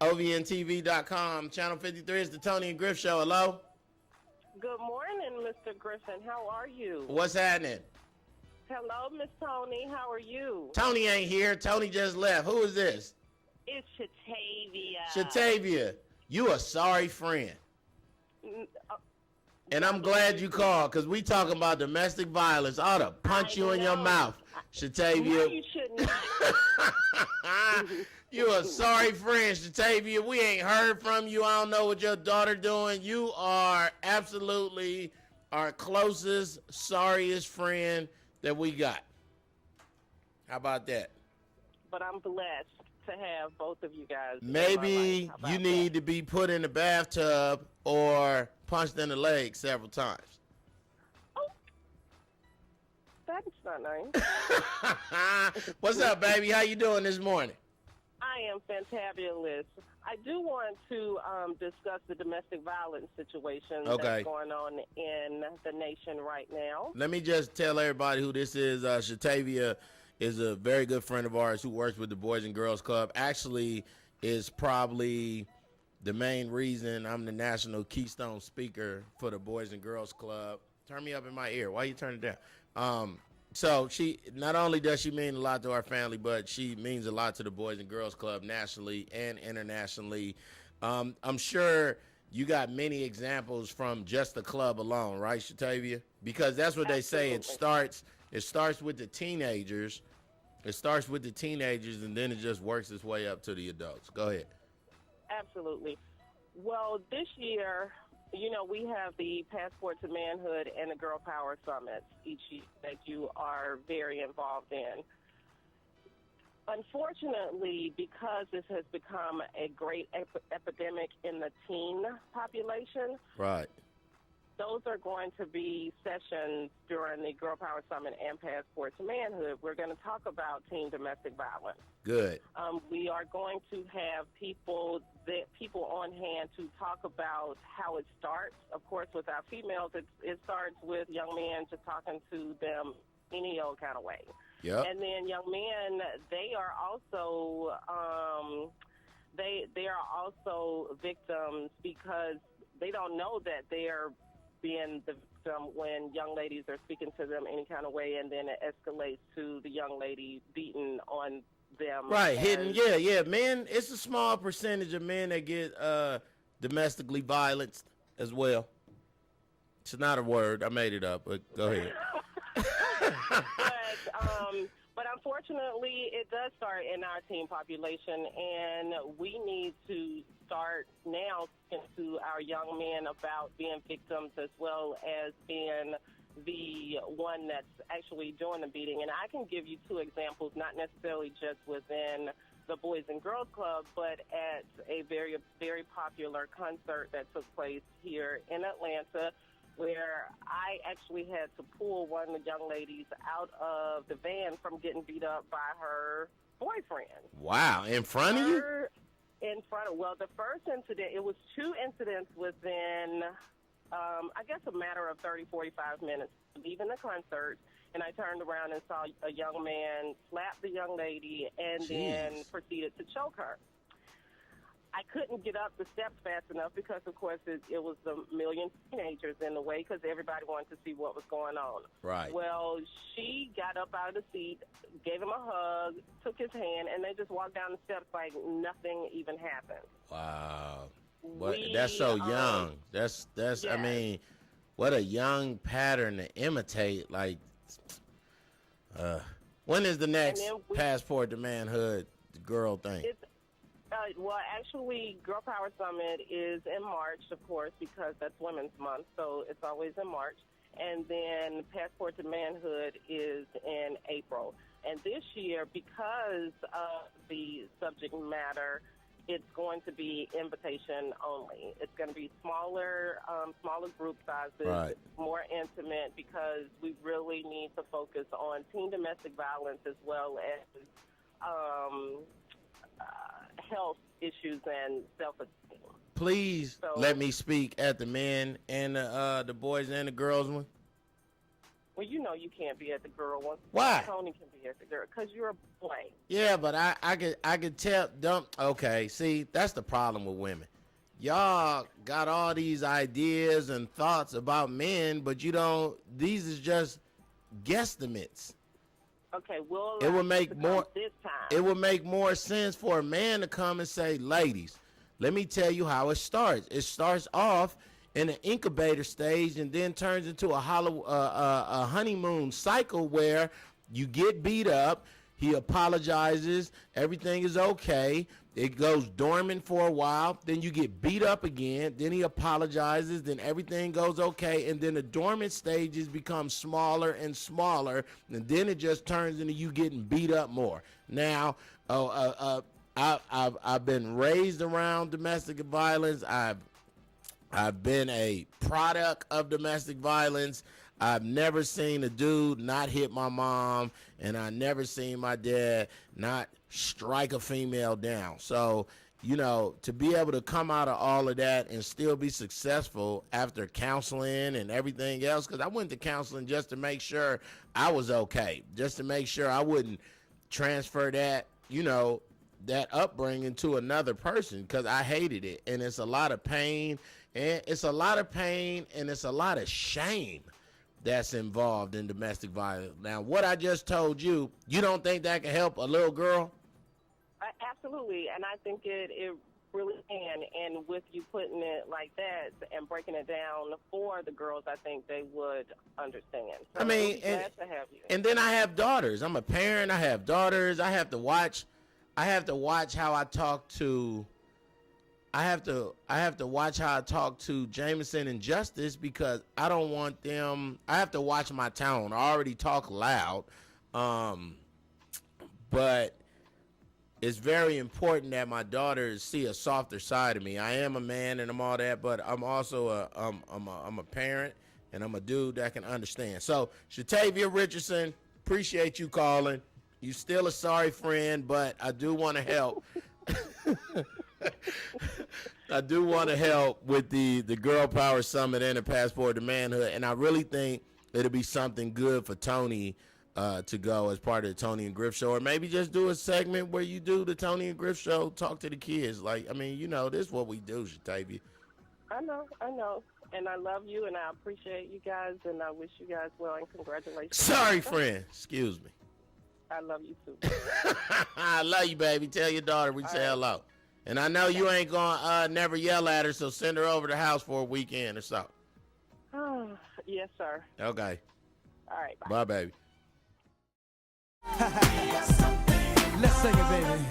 OVNTV.com, Channel 53 is the Toni and Griff Show. Hello? Good morning, Mr. Griffin. How are you? What's happening? Hello, Miss Toni. How are you? Toni ain't here. Toni just left. Who is this? It's Shatavia. Shatavia, you a sorry friend. And I'm glad you called, because we talking about domestic violence. I ought to punch you in your mouth, Shatavia. No, you shouldn't. You a sorry friend, Shatavia. We ain't heard from you. I don't know what your daughter doing. You are absolutely our closest, sorriest friend that we got. How about that? But I'm blessed to have both of you guys. Maybe you need to be put in the bathtub or punched in the leg several times. Oh, that's not nice. What's up, baby? How you doing this morning? I am fantabulous. I do want to discuss the domestic violence situation that's going on in the nation right now. Let me just tell everybody who this is. Shatavia is a very good friend of ours who works with the Boys and Girls Club. Actually, is probably the main reason I'm the national Keystone speaker for the Boys and Girls Club. Turn me up in my ear. Why you turn it down? So she, not only does she mean a lot to our family, but she means a lot to the Boys and Girls Club nationally and internationally. I'm sure you got many examples from just the club alone, right, Shatavia? Because that's what they say. It starts with the teenagers. It starts with the teenagers, and then it just works its way up to the adults. Go ahead. Absolutely. Well, this year, we have the Passport to Manhood and the Girl Power Summits each year that you are very involved in. Unfortunately, because this has become a great epidemic in the teen population, right, those are going to be sessions during the Girl Power Summit and Passport to Manhood. We're going to talk about teen domestic violence. Good. We are going to have people on hand to talk about how it starts. Of course, with our females, it starts with young men just talking to them any old kind of way. Yep. And then young men, they are also they are also victims because they don't know that they are being the victim when young ladies are speaking to them any kind of way, and then it escalates to the young lady beating on them. Right, hitting, yeah. Men, it's a small percentage of men that get domestically violenced as well. It's not a word. I made it up, but go ahead. But unfortunately, it does start in our teen population, and we need to start now to our young men about being victims as well as being the one that's actually doing the beating. And I can give you two examples, not necessarily just within the Boys and Girls Club, but at a very, very popular concert that took place here in Atlanta, where I actually had to pull one of the young ladies out of the van from getting beat up by her boyfriend. Wow, in front of you? Well, the first incident, it was two incidents within, I guess, a matter of 30, 45 minutes leaving the concert, and I turned around and saw a young man slap the young lady and then proceeded to choke her. I couldn't get up the steps fast enough because, of course, it was a million teenagers in the way because everybody wanted to see what was going on. Right. Well, she got up out of the seat, gave him a hug, took his hand, and they just walked down the steps like nothing even happened. Wow. That's so young. That's yes. I mean, what a young pattern to imitate. Like, when is the next Passport to Manhood girl thing? Well, actually, Girl Power Summit is in March, of course, because that's Women's Month, so it's always in March. And then Passport to Manhood is in April. And this year, because of the subject matter, it's going to be invitation only. It's going to be smaller group sizes, right, more intimate, because we really need to focus on teen domestic violence as well as health issues and self-esteem. Please let me speak at the men and the boys and the girls one. Well, you know you can't be at the girl one. Why? Toni can be at the girl because you're a boy. Yeah, but I could tell. Okay, see, that's the problem with women. Y'all got all these ideas and thoughts about men, but you don't. These is just guesstimates. Okay, well, It would make more. This time. It would make more sense for a man to come and say, "Ladies, let me tell you how it starts. It starts off in an incubator stage and then turns into a honeymoon cycle where you get beat up. He apologizes. Everything is okay. It goes dormant for a while. Then you get beat up again. Then he apologizes. Then everything goes okay. And then the dormant stages become smaller and smaller. And then it just turns into you getting beat up more. Now, I've been raised around domestic violence. I've been a product of domestic violence. I've never seen a dude not hit my mom, and I never seen my dad not strike a female down. So, you know, to be able to come out of all of that and still be successful after counseling and everything else, because I went to counseling just to make sure I was okay, just to make sure I wouldn't transfer that, you know, that upbringing to another person, because I hated it. And it's a lot of pain, and it's a lot of shame that's involved in domestic violence. Now, what I just told you, you don't think that can help a little girl? Absolutely, and I think it really can. And with you putting it like that and breaking it down for the girls, I think they would understand. So I mean, glad to have you. And then I have daughters. I'm a parent. I have daughters. I have to watch how I talk to. I have to watch how I talk to Jameson and Justice, because I don't want them. I have to watch my tone. I already talk loud, but it's very important that my daughters see a softer side of me. I am a man and I'm all that, but I'm also I'm a parent, and I'm a dude that can understand. So, Shatavia Richardson, appreciate you calling. You still a sorry friend, but I do want to help. I do want to help with the Girl Power Summit and the Passport to Manhood, and I really think it'll be something good for Toni to go as part of the Toni and Griff show, or maybe just do a segment where you do the Toni and Griff show, talk to the kids. Like, I mean, you know, this is what we do, Shatavia. I know, and I love you, and I appreciate you guys, and I wish you guys well, and congratulations. Sorry, friend. Excuse me. I love you too. I love you, baby. Tell your daughter we say hello. And I know you ain't gonna never yell at her, so send her over to the house for a weekend or so. Yes, sir. Okay. All right. Bye, baby. Let's sing it, baby.